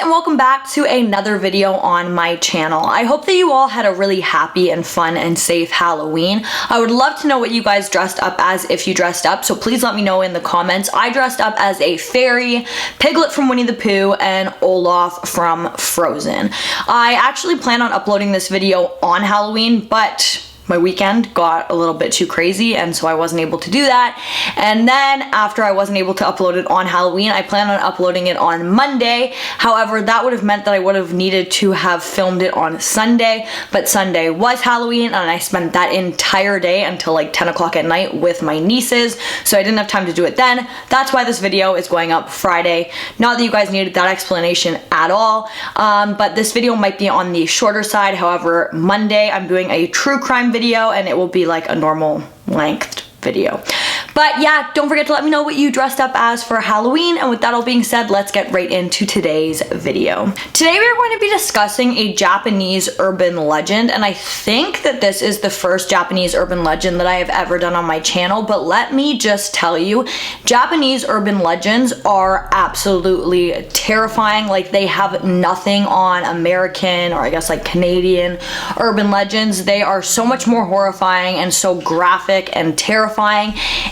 and welcome back to another video on my channel. I hope that you all had a really happy and fun and safe Halloween. I would love to know what you guys dressed up as if you dressed up, so please let me know in the comments. I dressed up as a fairy, Piglet from Winnie the Pooh, and Olaf from Frozen. I actually plan on uploading this video on Halloween, but my weekend got a little bit too crazy and so I wasn't able to do that. And then after I wasn't able to upload it on Halloween, I plan on uploading it on Monday. However, that would have meant that I would have needed to have filmed it on Sunday, but Sunday was Halloween and I spent that entire day until like 10 o'clock at night with my nieces, so I didn't have time to do it then. That's why this video is going up Friday. Not that you guys needed that explanation at all, but this video might be on the shorter side. However, Monday I'm doing a true crime video and it will be like a normal length video. But yeah, don't forget to let me know what you dressed up as for Halloween, and with that all being said, let's get right into today's video. Today we are going to be discussing a Japanese urban legend, and I think that this is the first Japanese urban legend that I have ever done on my channel, but let me just tell you, Japanese urban legends are absolutely terrifying. Like, they have nothing on American, or I guess like Canadian urban legends. They are so much more horrifying and so graphic and terrifying.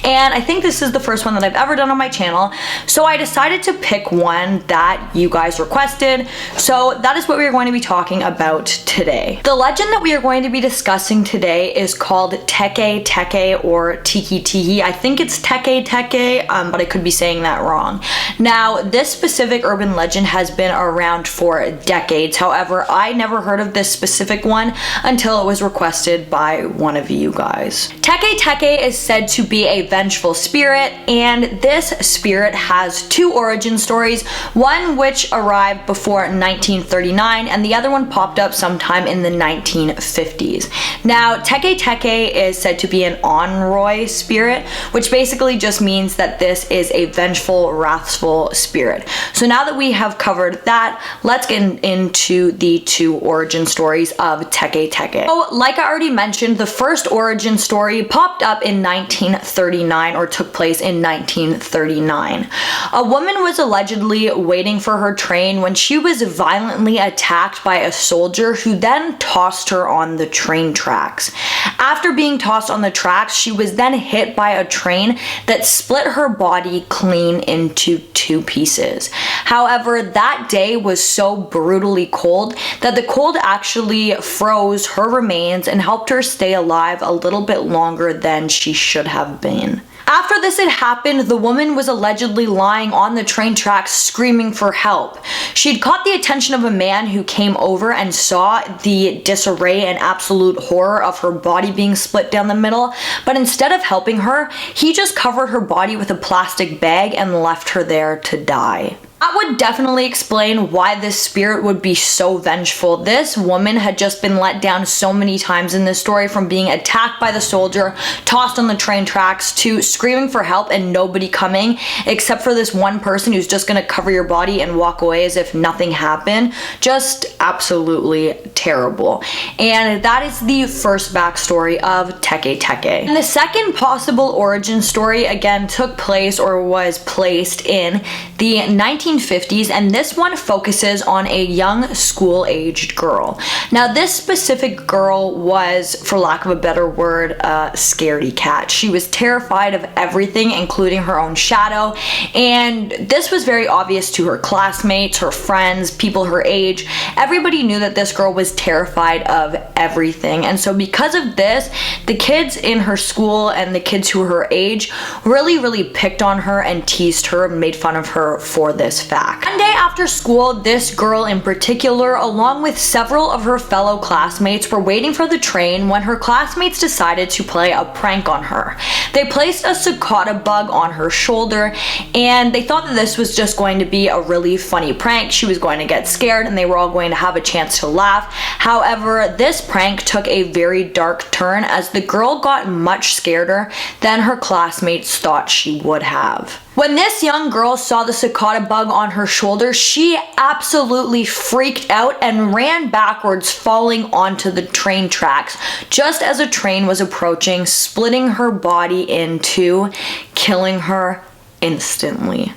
And I think this is the first one that I've ever done on my channel, so I decided to pick one that you guys requested. So that is what we are going to be talking about today. The legend that we are going to be discussing today is called Teke Teke or Tiki Tiki. I think it's Teke Teke, but I could be saying that wrong. Now, this specific urban legend has been around for decades. However, I never heard of this specific one until it was requested by one of you guys. Teke Teke is said to be a vengeful spirit, and this spirit has two origin stories, one which arrived before 1939 and the other one popped up sometime in the 1950s. Now, Teke Teke is said to be an onroi spirit, which basically just means that this is a vengeful, wrathful spirit. So now that we have covered that, let's get into the two origin stories of Teke Teke. So, like I already mentioned, the first origin story popped up in 1939, or took place in 1939. A woman was allegedly waiting for her train when she was violently attacked by a soldier who then tossed her on the train tracks. After being tossed on the tracks, she was then hit by a train that split her body clean into two pieces. However, that day was so brutally cold that the cold actually froze her remains and helped her stay alive a little bit longer than she should have been. After this had happened, the woman was allegedly lying on the train tracks screaming for help. She'd caught the attention of a man who came over and saw the disarray and absolute horror of her body being split down the middle, but instead of helping her, he just covered her body with a plastic bag and left her there to die. That would definitely explain why this spirit would be so vengeful. This woman had just been let down so many times in this story, from being attacked by the soldier, tossed on the train tracks, to screaming for help and nobody coming except for this one person who's just gonna cover your body and walk away as if nothing happened. Just absolutely terrible. And that is the first backstory of Teke Teke. And the second possible origin story again took place, or was placed, in the 1950s, and this one focuses on a young school-aged girl. Now, this specific girl was, for lack of a better word, a scaredy cat. She was terrified of everything, including her own shadow, and this was very obvious to her classmates, her friends, people her age. Everybody knew that this girl was terrified of everything, and so because of this, the kids in her school and the kids who were her age really picked on her and teased her and made fun of her for this fact. One day after school, this girl in particular, along with several of her fellow classmates, were waiting for the train when her classmates decided to play a prank on her. They placed a cicada bug on her shoulder, and they thought that this was just going to be a really funny prank. She was going to get scared and they were all going to have a chance to laugh. However, this prank took a very dark turn as the girl got much scareder than her classmates thought she would have. When this young girl saw the cicada bug on her shoulder, she absolutely freaked out and ran backwards, falling onto the train tracks just as a train was approaching, splitting her body in two, killing her instantly.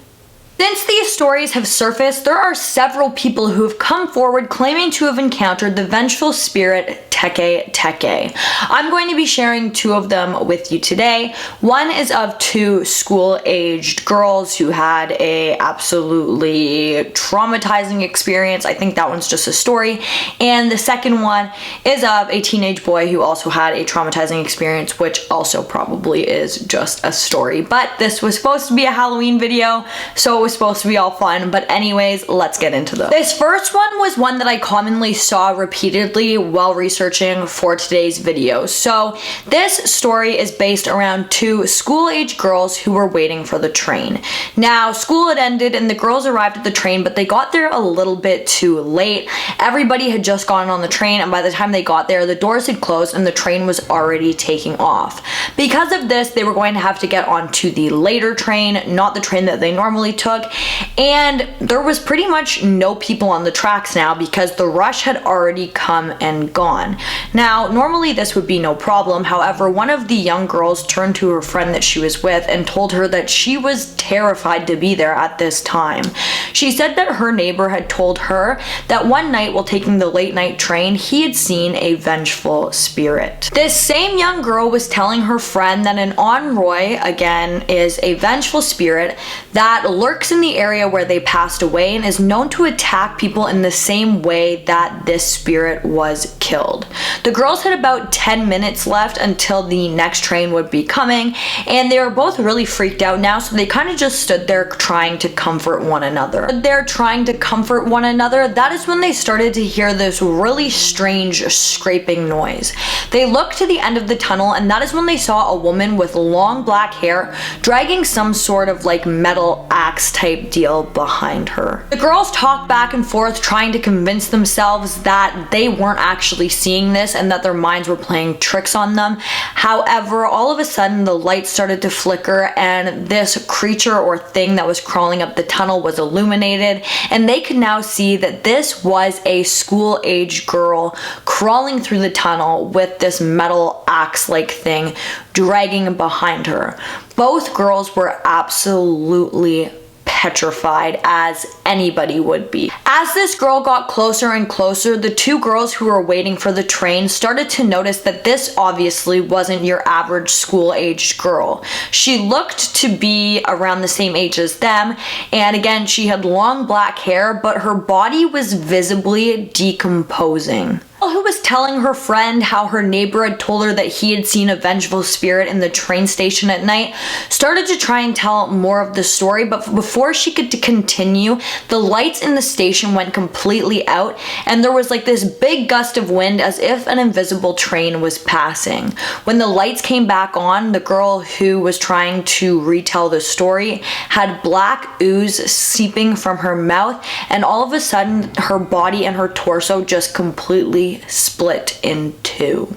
Since these stories have surfaced, there are several people who have come forward claiming to have encountered the vengeful spirit Teke. I'm going to be sharing two of them with you today. One is of two school-aged girls who had a absolutely traumatizing experience. I think that one's just a story. And the second one is of a teenage boy who also had a traumatizing experience, which also probably is just a story. But this was supposed to be a Halloween video, so it was supposed to be all fun. But anyways, let's get into them. This first one was one that I commonly saw repeatedly while researching for today's video. So this story is based around two school-age girls who were waiting for the train. Now, school had ended and the girls arrived at the train, but they got there a little bit too late. Everybody had just gotten on the train, and by the time they got there, the doors had closed and the train was already taking off. Because of this, they were going to have to get onto the later train, not the train that they normally took, and there was pretty much no people on the tracks now because the rush had already come and gone. Now, normally this would be no problem. However, one of the young girls turned to her friend that she was with and told her that she was terrified to be there at this time. She said that her neighbor had told her that one night while taking the late night train, he had seen a vengeful spirit. This same young girl was telling her friend that an enroy, again, is a vengeful spirit that lurks in the area where they passed away and is known to attack people in the same way that this spirit was killed. The girls had about 10 minutes left until the next train would be coming, and they were both really freaked out now, so they kind of just stood there trying to comfort one another. That is when they started to hear this really strange scraping noise. They looked to the end of the tunnel, and that is when they saw a woman with long black hair dragging some sort of like metal axe type deal behind her. The girls talked back and forth trying to convince themselves that they weren't actually seeing this and that their minds were playing tricks on them. However, all of a sudden the lights started to flicker and this creature or thing that was crawling up the tunnel was illuminated, and they could now see that this was a school-age girl crawling through the tunnel with this metal axe-like thing dragging behind her. Both girls were absolutely petrified, as anybody would be. As this girl got closer and closer, the two girls who were waiting for the train started to notice that this obviously wasn't your average school-aged girl. She looked to be around the same age as them, and again, she had long black hair, but her body was visibly decomposing. Who was telling her friend how her neighbor had told her that he had seen a vengeful spirit in the train station at night started to try and tell more of the story, but before she could continue, the lights in the station went completely out and there was like this big gust of wind as if an invisible train was passing. When the lights came back on, the girl who was trying to retell the story had black ooze seeping from her mouth, and all of a sudden her body and her torso just completely split in two.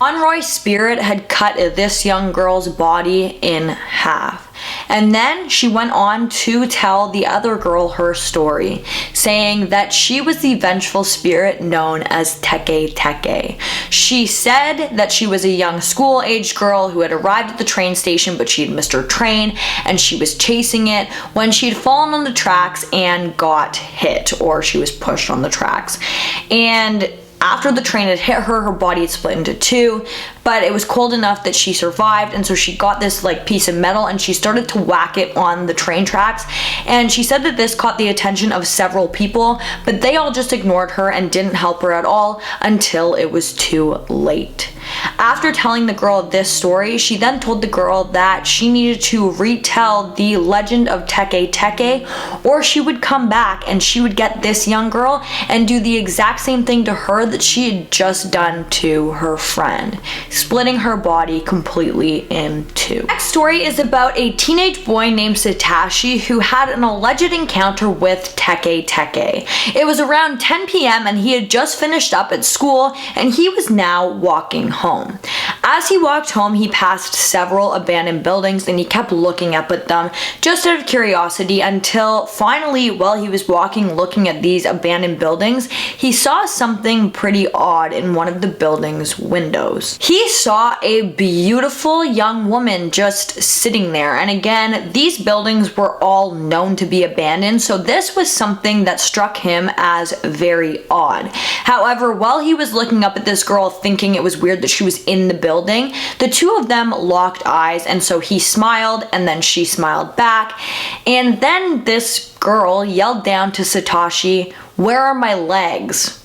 Enroy's spirit had cut this young girl's body in half. And then she went on to tell the other girl her story, saying that she was the vengeful spirit known as Teke. She said that she was a young school-aged girl who had arrived at the train station, but she had missed her train and she was chasing it when she had fallen on the tracks and got hit, or she was pushed on the tracks. And after the train had hit her, her body had split into two, but it was cold enough that she survived, and so she got this like piece of metal and she started to whack it on the train tracks, and she said that this caught the attention of several people, but they all just ignored her and didn't help her at all until it was too late. After telling the girl this story, she then told the girl that she needed to retell the legend of Teke, or she would come back and she would get this young girl and do the exact same thing to her that she had just done to her friend, splitting her body completely in two. The next story is about a teenage boy named Satoshi who had an alleged encounter with Teke. It was around 10 p.m. and he had just finished up at school and he was now walking home. As he walked home, he passed several abandoned buildings and he kept looking up at them just out of curiosity until finally, while he was walking looking at these abandoned buildings, he saw something pretty odd in one of the building's windows. He saw a beautiful young woman just sitting there, and again, these buildings were all known to be abandoned, so this was something that struck him as very odd. However, while he was looking up at this girl thinking it was weird that she was in the building, the two of them locked eyes, and so he smiled and then she smiled back, and then this girl yelled down to Satoshi, "Where are my legs?"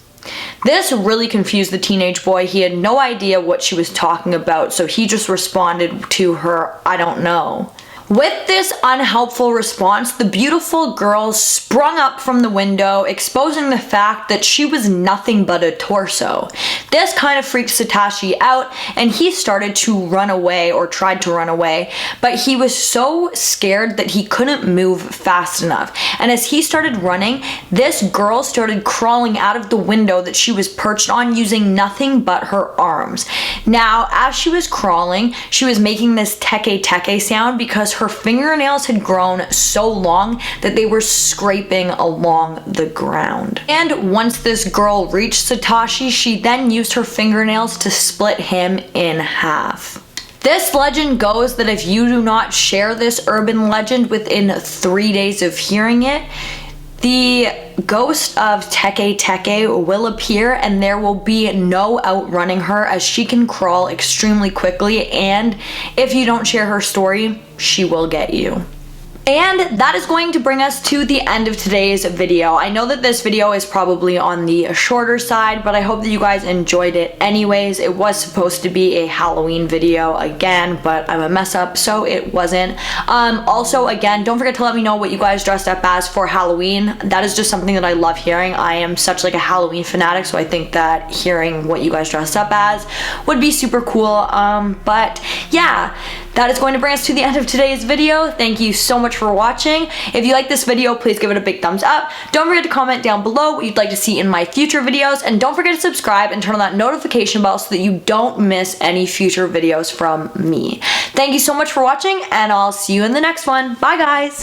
This really confused the teenage boy. He had no idea what she was talking about, so he just responded to her, "I don't know." With this unhelpful response, the beautiful girl sprung up from the window, exposing the fact that she was nothing but a torso. This kind of freaked Satoshi out, and he started to run away, or tried to run away, but he was so scared that he couldn't move fast enough. And as he started running, this girl started crawling out of the window that she was perched on using nothing but her arms. Now, as she was crawling, she was making this Teke Teke sound because her fingernails had grown so long that they were scraping along the ground. And once this girl reached Satoshi, she then used her fingernails to split him in half. This legend goes that if you do not share this urban legend within 3 days of hearing it, the ghost of Teke Teke will appear and there will be no outrunning her, as she can crawl extremely quickly, and if you don't share her story, she will get you. And that is going to bring us to the end of today's video. I know that this video is probably on the shorter side, but I hope that you guys enjoyed it anyways. It was supposed to be a Halloween video again, but I'm a mess up, so it wasn't. Also, again, don't forget to let me know what you guys dressed up as for Halloween. That is just something that I love hearing. I am such like a Halloween fanatic, so I think that hearing what you guys dressed up as would be super cool. But yeah, that is going to bring us to the end of today's video. Thank you so much for watching. If you like this video, please give it a big thumbs up. Don't forget to comment down below what you'd like to see in my future videos, and don't forget to subscribe and turn on that notification bell so that you don't miss any future videos from me. Thank you so much for watching, and I'll see you in the next one. Bye guys!